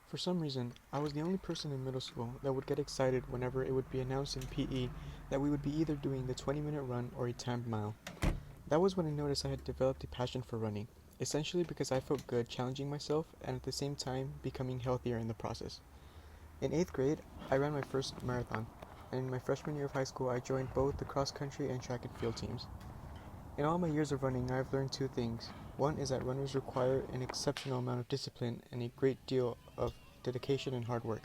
For some reason, I was the only person in middle school that would get excited whenever it would be announced in PE that we would be either doing the 20-minute run or a timed mile. That was when I noticed I had developed a passion for running, essentially because I felt good challenging myself and at the same time becoming healthier in the process. In 8th grade, I ran my first marathon, and in my freshman year of high school, I joined both the cross country and track and field teams. In all my years of running, I have learned two things. One is that runners require an exceptional amount of discipline and a great deal of dedication and hard work.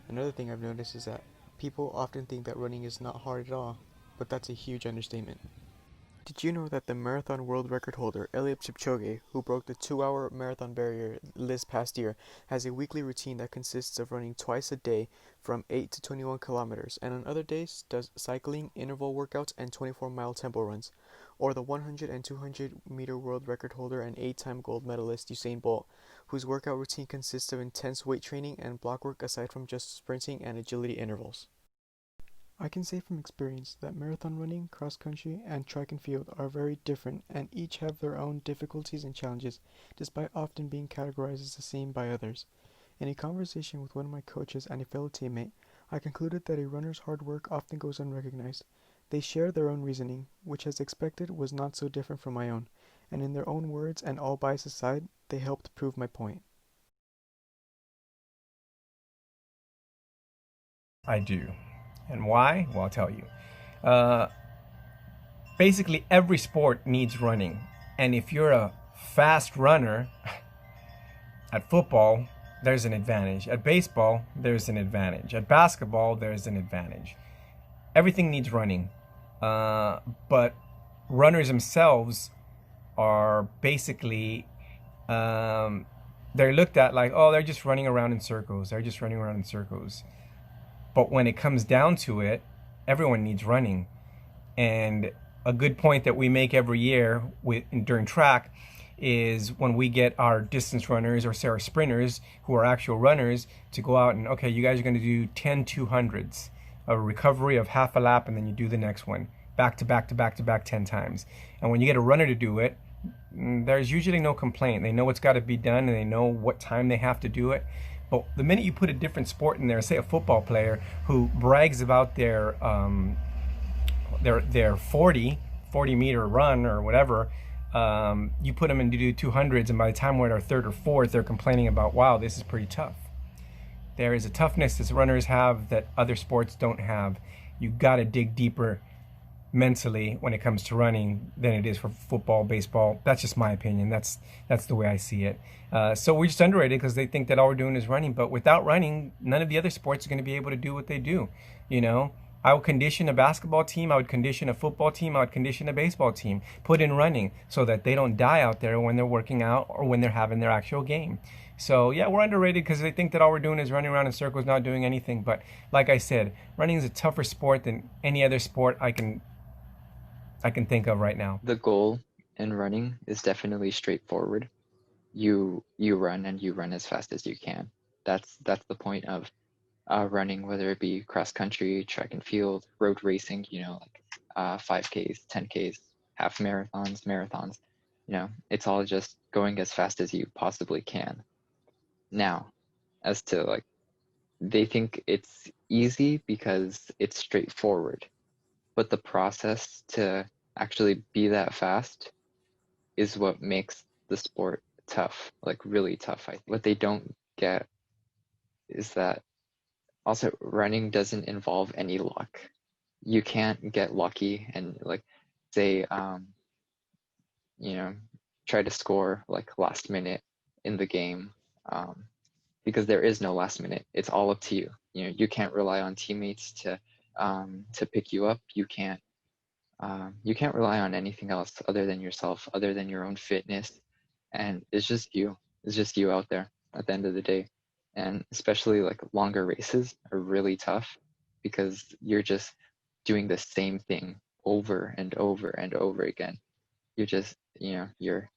Another thing I've noticed is that people often think that running is not hard at all, but that's a huge understatement. Did you know that the marathon world record holder, Eliud Kipchoge, who broke the 2-hour marathon barrier this past year, has a weekly routine that consists of running twice a day from 8 to 21 kilometers, and on other days does cycling, interval workouts, and 24-mile tempo runs? Or the 100 and 200-meter world record holder and 8-time gold medalist Usain Bolt, whose workout routine consists of intense weight training and block work aside from just sprinting and agility intervals. I can say from experience that marathon running, cross country, and track and field are very different and each have their own difficulties and challenges, despite often being categorized as the same by others. In a conversation with one of my coaches and a fellow teammate, I concluded that a runner's hard work often goes unrecognized. They share their own reasoning, which as expected was not so different from my own, and in their own words and all bias aside, they helped prove my point. I do. And why? Well, I'll tell you. Uh, Basically, every sport needs running. And if you're a fast runner, at football, there's an advantage. At baseball, there's an advantage. At basketball, there's an advantage. Everything needs running. But runners themselves are basically, um, they're looked at like, oh, they're just running around in circles. They're just running around in circles. But when it comes down to it, everyone needs running. And a good point that we make every year during track is when we get our distance runners or say our sprinters who are actual runners to go out and, okay, you guys are going to do 10 200s, a recovery of half a lap, and then you do the next one back to back to back to back 10 times. And when you get a runner to do it, there's usually no complaint. They know what's got to be done and they know what time they have to do it. But the minute you put a different sport in there, say a football player who brags about their 40 meter run or whatever, you put them in to do 200s, and by the time we're at our third or fourth, they're complaining about, wow, this is pretty tough. There is a toughness that runners have that other sports don't have. You got to dig deeper mentally when it comes to running than it is for football, baseball. That's just my opinion. That's the way I see it. So we're just underrated because they think that all we're doing is running. But without running, none of the other sports are going to be able to do what they do. You know, I would condition a basketball team. I would condition a football team. I would condition a baseball team. Put in running so that they don't die out there when they're working out or when they're having their actual game. So yeah, we're underrated because they think that all we're doing is running around in circles, not doing anything. But like I said, running is a tougher sport than any other sport I can think of right now. The goal in running is definitely straightforward. You run and you run as fast as you can. That's the point of running, whether it be cross country, track and field, road racing, 5Ks, 10Ks, half marathons, it's all just going as fast as you possibly can. Now, as to like, they think it's easy because it's straightforward, but the process to actually be that fast is what makes the sport tough, like really tough. What they don't get is that also running doesn't involve any luck. You can't get lucky and like say you know try to score like last minute in the game, because there is no last minute. It's all up to you. You can't rely on teammates to pick you up. You can't rely on anything else other than yourself, other than your own fitness, and it's just you out there at the end of the day. And especially like longer races are really tough because you're just doing the same thing over and over and over again. You're just, your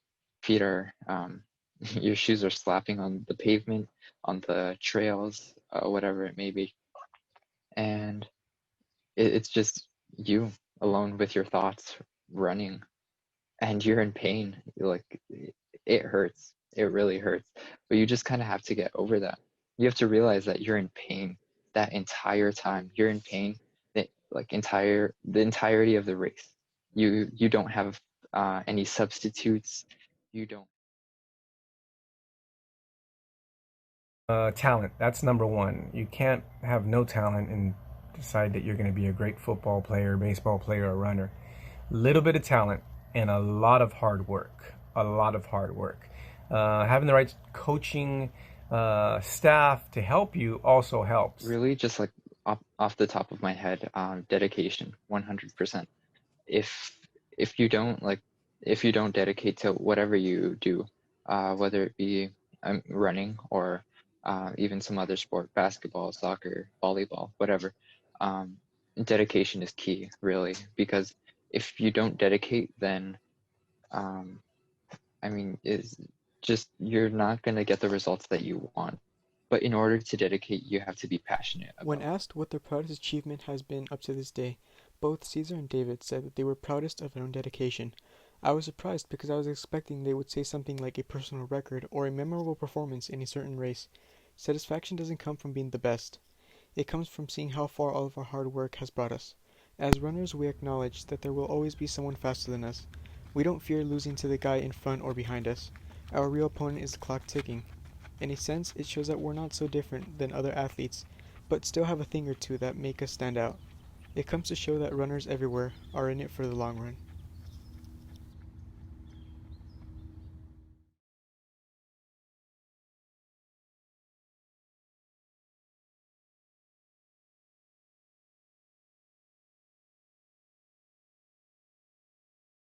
feet are your shoes are slapping on the pavement, on the trails, whatever it may be, and it's just you alone with your thoughts running, and you're in pain. Like, it hurts. It really hurts. But you just kind of have to get over that. You have to realize that you're in pain that entire time. You're in pain that like the entirety of the race. You don't have any substitutes. You don't. Talent, that's number one. You can't have no talent and decide that you're going to be a great football player, baseball player, or runner. Little bit of talent and a lot of hard work. A lot of hard work. Having the right coaching staff to help you also helps. Really, just like off the top of my head, dedication, 100%. If if you don't like, if you don't dedicate to whatever you do, whether it be running or even some other sport, basketball, soccer, volleyball, whatever, um, dedication is key, really, because if you don't dedicate, then um, I mean, is just you're not going to get the results that you want. But in order to dedicate, you have to be passionate When about. asked what their proudest achievement has been up to this day, both Caesar and David said that they were proudest of their own dedication. I was surprised because I was expecting they would say something like a personal record or a memorable performance in a certain race. Satisfaction doesn't come from being the best. It comes from seeing how far all of our hard work has brought us. As runners, we acknowledge that there will always be someone faster than us. We don't fear losing to the guy in front or behind us. Our real opponent is the clock ticking. In a sense, it shows that we're not so different than other athletes, but still have a thing or two that make us stand out. It comes to show that runners everywhere are in it for the long run.